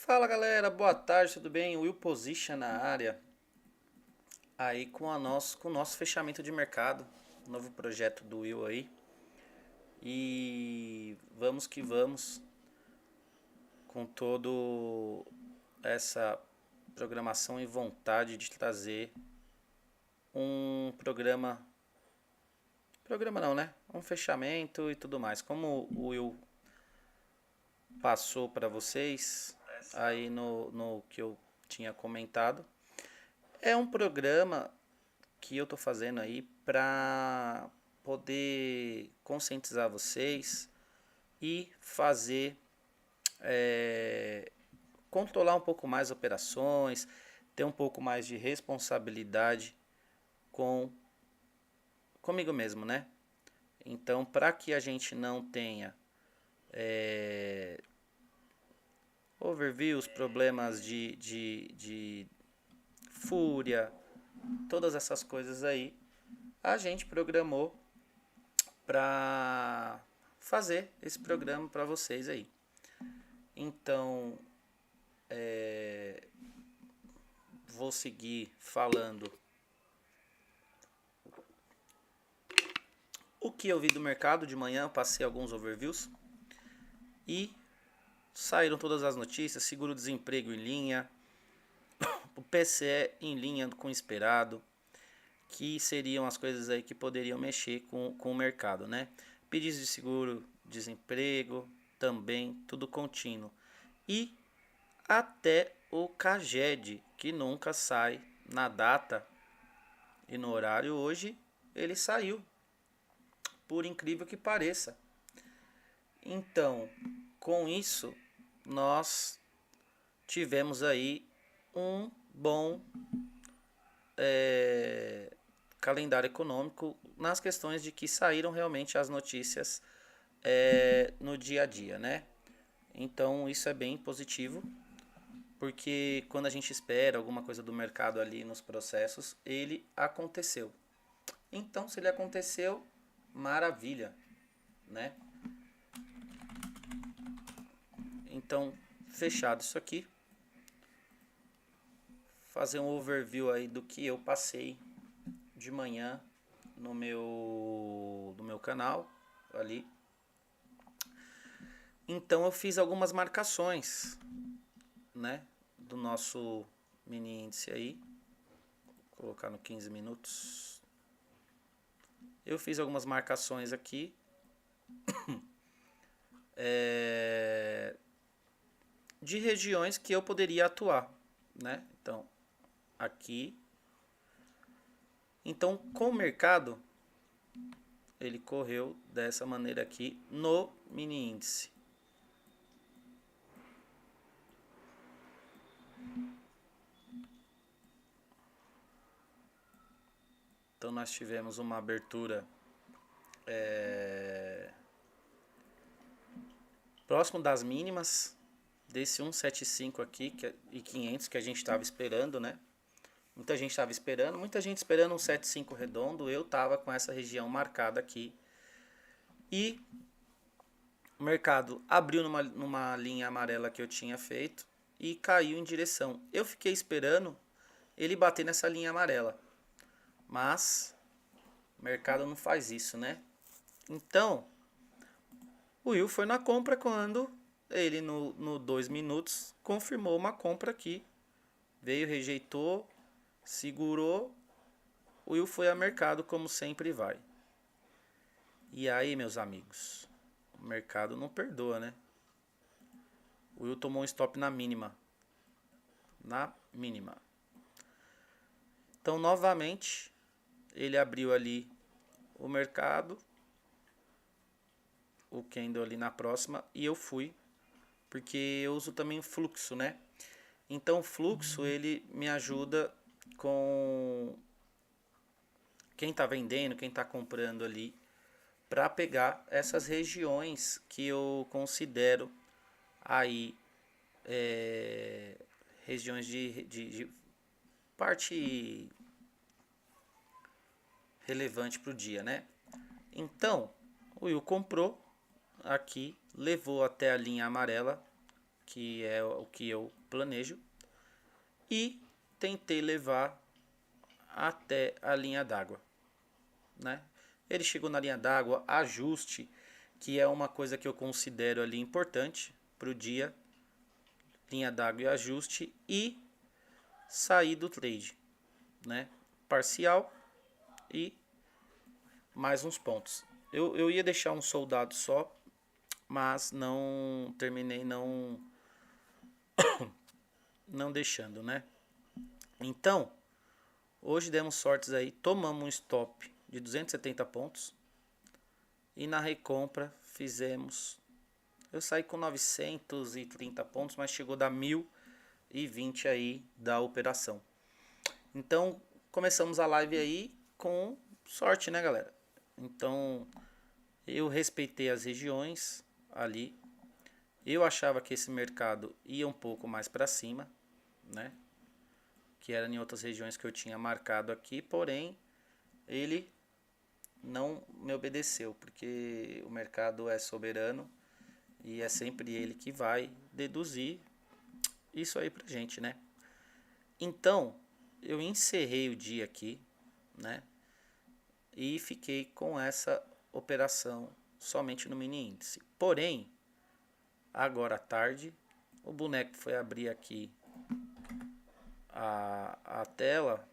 Fala galera, boa tarde, tudo bem? Will Position na área. Aí com o nosso fechamento de mercado, novo projeto do Will aí. E vamos que vamos com todo essa programação e vontade de trazer um programa não, né? Um fechamento e tudo mais. Como o Will passou para vocês aí no que eu tinha comentado, é um programa que eu tô fazendo aí para poder conscientizar vocês e fazer controlar um pouco mais operações, ter um pouco mais de responsabilidade com comigo mesmo, né? Então, para que a gente não tenha overviews, problemas de fúria, todas essas coisas aí, a gente programou para fazer esse programa para vocês aí. Então, vou seguir falando o que eu vi do mercado de manhã, passei alguns overviews e saíram todas as notícias, seguro-desemprego em linha, o PCE em linha com o esperado, que seriam as coisas aí que poderiam mexer com o mercado, né? Pedidos de seguro-desemprego também, tudo contínuo. E até o CAGED, que nunca sai na data e no horário, hoje ele saiu, por incrível que pareça. Então, com isso, nós tivemos aí um bom calendário econômico nas questões de que saíram realmente as notícias no dia a dia, né? Então, isso é bem positivo, porque quando a gente espera alguma coisa do mercado ali nos processos, ele aconteceu. Então, se ele aconteceu, maravilha, né? Então, fechado isso aqui, fazer um overview aí do que eu passei de manhã no meu canal ali. Então, eu fiz algumas marcações, né, do nosso mini índice aí. Vou colocar no 15 minutos. Eu fiz algumas marcações aqui. De regiões que eu poderia atuar, né? Então, aqui. Então, com o mercado, ele correu dessa maneira aqui no mini índice. Então, nós tivemos uma abertura próximo das mínimas desse 175 aqui e 500 que a gente estava esperando, né? Muita gente estava esperando, muita gente esperando um 75 redondo. Eu estava com essa região marcada aqui. E o mercado abriu numa linha amarela que eu tinha feito e caiu em direção. Eu fiquei esperando ele bater nessa linha amarela. Mas o mercado não faz isso, né? Então, o Will foi na compra quando ele no 2 minutos confirmou uma compra aqui. Veio, rejeitou, segurou. O Will foi a mercado como sempre vai. E aí, meus amigos, o mercado não perdoa, né? O Will tomou um stop na mínima. Na mínima. Então, novamente, ele abriu ali o mercado, o candle ali na próxima, e eu fui, porque eu uso também o fluxo, né? Então, o fluxo, ele me ajuda com quem está vendendo, quem está comprando ali, para pegar essas regiões que eu considero aí regiões de parte relevante para o dia, né? Então, o Will comprou aqui, levou até a linha amarela, que é o que eu planejo, e tentei levar até a linha d'água, né? Ele chegou na linha d'água, ajuste, que é uma coisa que eu considero ali importante para o dia, linha d'água e ajuste, e sair do trade, né? Parcial e mais uns pontos. Eu ia deixar um soldado só, mas não terminei não deixando, né? Então, hoje demos sortes aí, tomamos um stop de 270 pontos e na recompra fizemos. Eu saí com 930 pontos, mas chegou a dar 1020 aí da operação. Então, começamos a live aí com sorte, né, galera? Então, eu respeitei as regiões ali. Eu achava que esse mercado ia um pouco mais para cima, né? Que era em outras regiões que eu tinha marcado aqui, porém ele não me obedeceu, porque o mercado é soberano e é sempre ele que vai deduzir isso aí pra gente, né? Então, eu encerrei o dia aqui, né? E fiquei com essa operação somente no mini índice. Porém, agora à tarde, o boneco foi abrir aqui a tela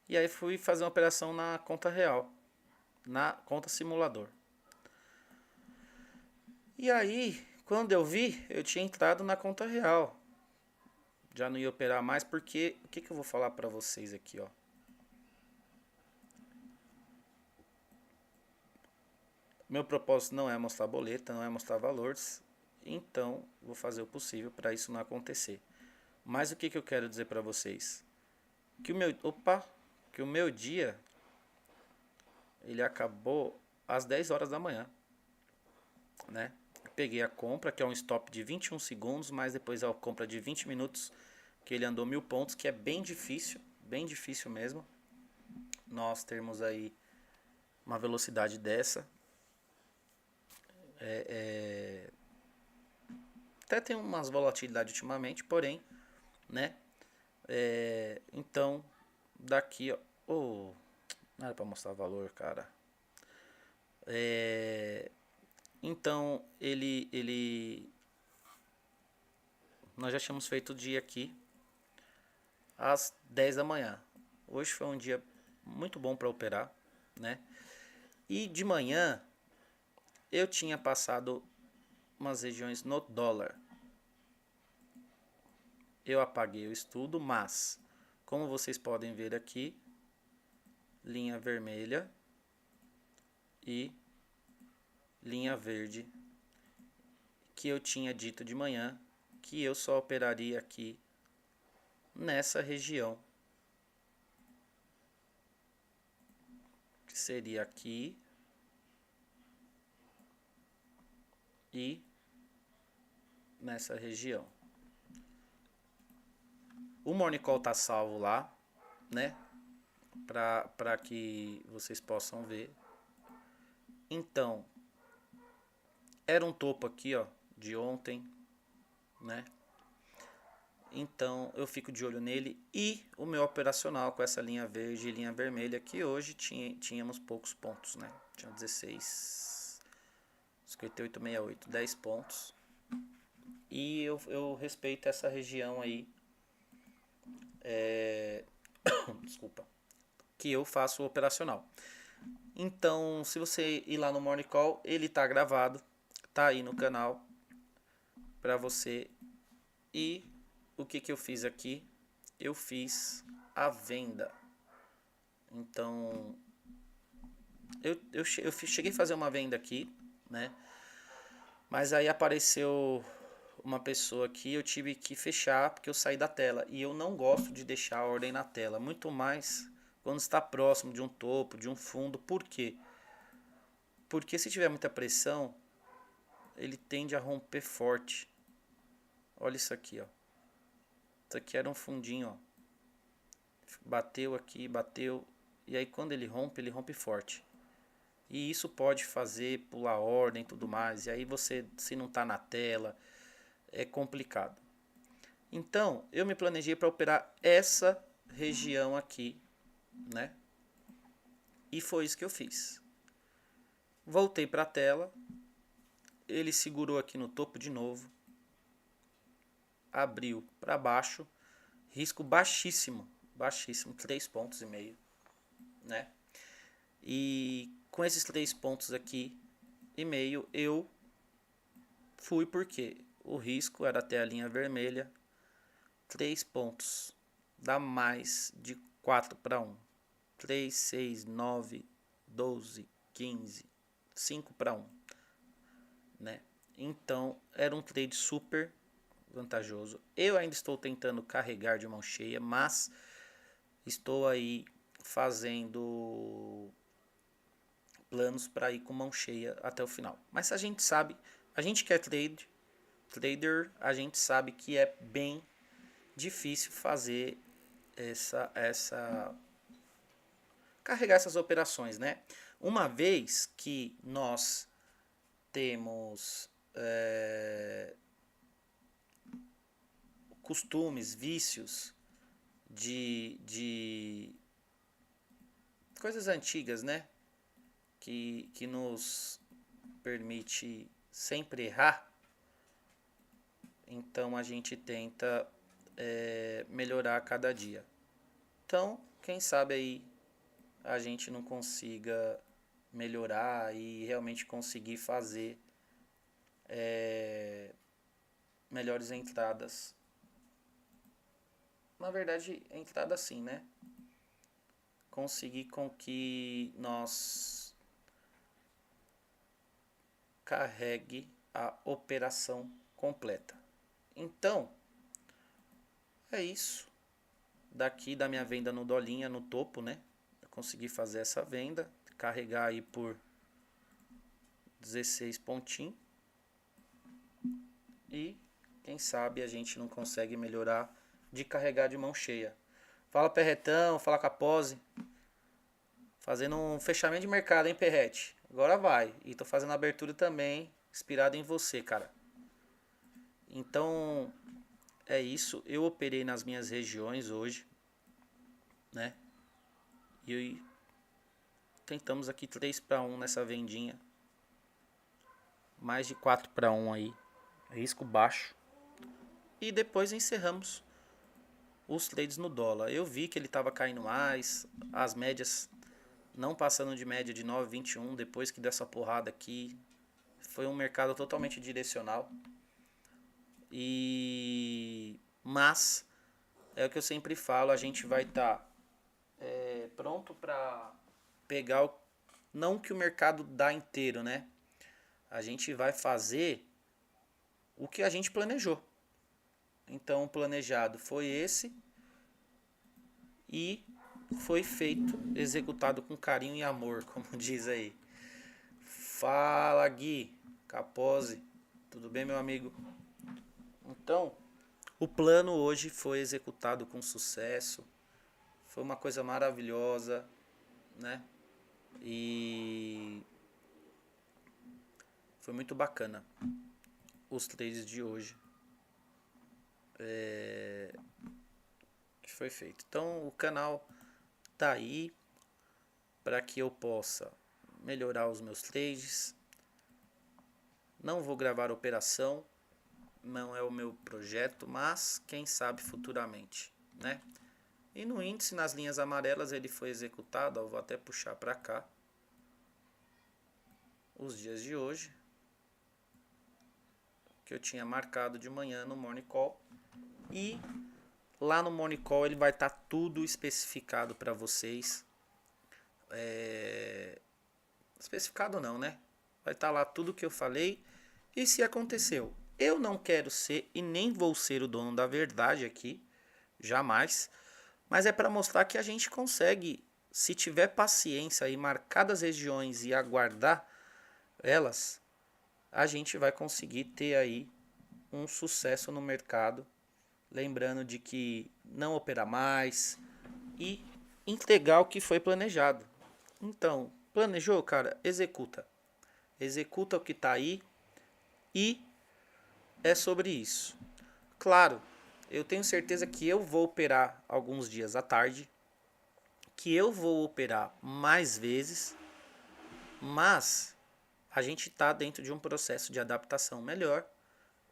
e aí fui fazer uma operação na conta real, na conta simulador. E aí, quando eu vi, eu tinha entrado na conta real. Já não ia operar mais porque o que eu vou falar para vocês aqui, ó. Meu propósito não é mostrar boleta, não é mostrar valores, então vou fazer o possível para isso não acontecer. Mas o que eu quero dizer para vocês? Que o meu dia ele acabou às 10 horas da manhã, né? Peguei a compra, que é um stop de 21 segundos, mas depois a compra de 20 minutos, que ele andou 1000 pontos, que é bem difícil mesmo. Nós termos aí uma velocidade dessa. Até tem umas volatilidades ultimamente, porém, né? Então, daqui, ó. Oh, não era pra mostrar valor, cara. Então, nós já tínhamos feito o dia aqui às 10 da manhã. Hoje foi um dia muito bom para operar, né? E de manhã eu tinha passado umas regiões no dólar. Eu apaguei o estudo, mas como vocês podem ver aqui, linha vermelha e linha verde, que eu tinha dito de manhã que eu só operaria aqui nessa região, que seria aqui e nessa região. O Morning Call tá salvo lá, né? Para que vocês possam ver. Então, era um topo aqui, ó, de ontem, né? Então, eu fico de olho nele e o meu operacional com essa linha verde e linha vermelha, que hoje tínhamos poucos pontos, né? Tinha 16, 58,68, 10 pontos. E eu respeito essa região aí, desculpa, que eu faço o operacional. Então, se você ir lá no Morning Call, ele tá gravado, tá aí no canal para você. E o que eu fiz aqui? Eu fiz a venda. Então, eu cheguei a fazer uma venda aqui, né? Mas aí apareceu uma pessoa aqui, eu tive que fechar porque eu saí da tela. E eu não gosto de deixar a ordem na tela, muito mais quando está próximo de um topo, de um fundo. Por quê? Porque se tiver muita pressão, ele tende a romper forte. Olha isso aqui, ó. Isso aqui era um fundinho, ó. Bateu aqui, bateu. E aí quando ele rompe forte. E isso pode fazer pular ordem e tudo mais. E aí você, se não tá na tela, é complicado. Então, eu me planejei para operar essa região aqui, né? E foi isso que eu fiz. Voltei para a tela, ele segurou aqui no topo de novo, abriu para baixo, risco baixíssimo, baixíssimo, 3,5 pontos, né? E com esses 3 pontos aqui e meio, eu fui porque o risco era até a linha vermelha, 3 pontos, dá mais de 4 para 1. 3, 6, 9, 12, 15, 5 para 1, né? Então, era um trade super vantajoso. Eu ainda estou tentando carregar de mão cheia, mas estou aí fazendo planos para ir com mão cheia até o final. Mas a gente sabe, a gente que é trader, a gente sabe que é bem difícil fazer carregar essas operações, né? Uma vez que nós temos costumes, vícios de coisas antigas, né? Que nos permite sempre errar. Então a gente tenta melhorar a cada dia. Então, quem sabe aí a gente não consiga melhorar e realmente conseguir fazer melhores entradas. Na verdade, entrada sim, né? Conseguir com que nós carregue a operação completa. Então, é isso. Daqui da minha venda no dolinha, no topo, né? Eu consegui fazer essa venda, carregar aí por 16 pontinhos. E quem sabe a gente não consegue melhorar de carregar de mão cheia. Fala Perretão, fala Capose. Fazendo um fechamento de mercado, hein, Perrete? Agora vai. E tô fazendo abertura também, inspirado em você, cara. Então, é isso. Eu operei nas minhas regiões hoje, né? E tentamos aqui 3 para 1 nessa vendinha. Mais de 4 para 1 aí. Risco baixo. E depois encerramos os trades no dólar. Eu vi que ele estava caindo mais. As médias não passando de média de 9,21 depois que dessa porrada aqui. Foi um mercado totalmente direcional. Mas é o que eu sempre falo, a gente vai estar pronto para pegar não que o mercado dá inteiro, né? A gente vai fazer o que a gente planejou. Então o planejado foi esse e foi feito, executado com carinho e amor, como diz aí. Fala Gui, Capose, tudo bem meu amigo? Então, o plano hoje foi executado com sucesso, foi uma coisa maravilhosa, né? E foi muito bacana os trades de hoje que foi feito. Então o canal tá aí para que eu possa melhorar os meus trades. Não vou gravar operação, não é o meu projeto, mas quem sabe futuramente, né? E no índice, nas linhas amarelas, ele foi executado. Eu vou até puxar para cá os dias de hoje, que eu tinha marcado de manhã no Morning Call. E lá no Morning Call ele vai estar tudo especificado para vocês. Especificado não, né? Vai estar lá tudo que eu falei. E se aconteceu? Eu não quero ser e nem vou ser o dono da verdade aqui, jamais. Mas é para mostrar que a gente consegue, se tiver paciência e marcar as regiões e aguardar elas, a gente vai conseguir ter aí um sucesso no mercado. Lembrando de que não operar mais e entregar o que foi planejado. Então, planejou, cara? Executa. Executa o que está aí e é sobre isso. Claro, eu tenho certeza que eu vou operar alguns dias à tarde, que eu vou operar mais vezes, mas a gente está dentro de um processo de adaptação melhor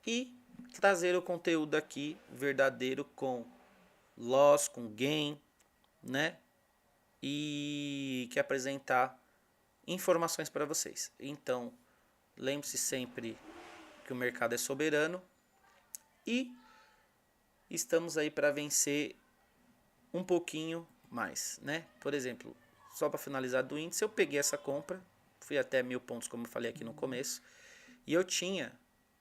e trazer o conteúdo aqui verdadeiro com loss, com gain, né? E que apresentar informações para vocês. Então, lembre-se sempre que o mercado é soberano e estamos aí para vencer um pouquinho mais, né? Por exemplo, só para finalizar do índice, eu peguei essa compra, fui até 1000 pontos, como eu falei aqui no começo, e eu tinha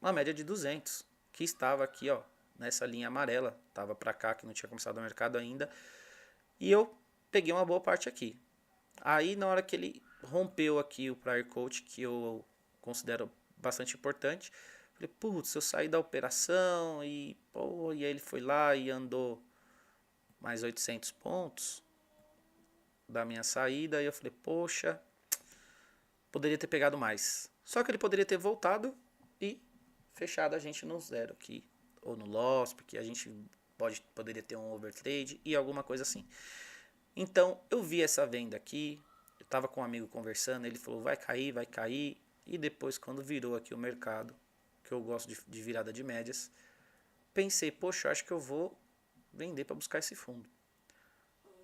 uma média de 200, que estava aqui, ó, nessa linha amarela, estava para cá, que não tinha começado o mercado ainda, e eu peguei uma boa parte aqui. Aí, na hora que ele rompeu aqui o prior coach, que eu considero bastante importante, falei, putz, eu saí da operação e, pô, e aí ele foi lá e andou mais 800 pontos da minha saída, e eu falei, poxa, poderia ter pegado mais. Só que ele poderia ter voltado e fechado a gente no zero aqui, ou no loss, porque a gente poderia ter um overtrade e alguma coisa assim. Então, eu vi essa venda aqui, eu estava com um amigo conversando, ele falou, vai cair, e depois quando virou aqui o mercado, que eu gosto de virada de médias, pensei, poxa, acho que eu vou vender para buscar esse fundo.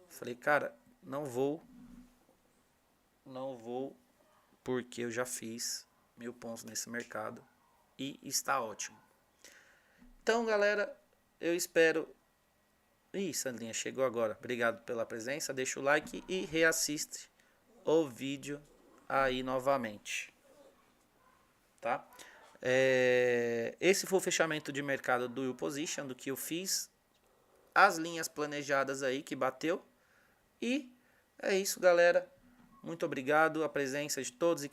Falei, cara, não vou, porque eu já fiz 1000 pontos nesse mercado e está ótimo. Então, galera, eu espero... Ih, Sandrinha, chegou agora. Obrigado pela presença, deixa o like e reassiste o vídeo aí novamente. Tá? Esse foi o fechamento de mercado do Will Position, do que eu fiz. As linhas planejadas aí que bateu. E é isso, galera. Muito obrigado a presença de todos e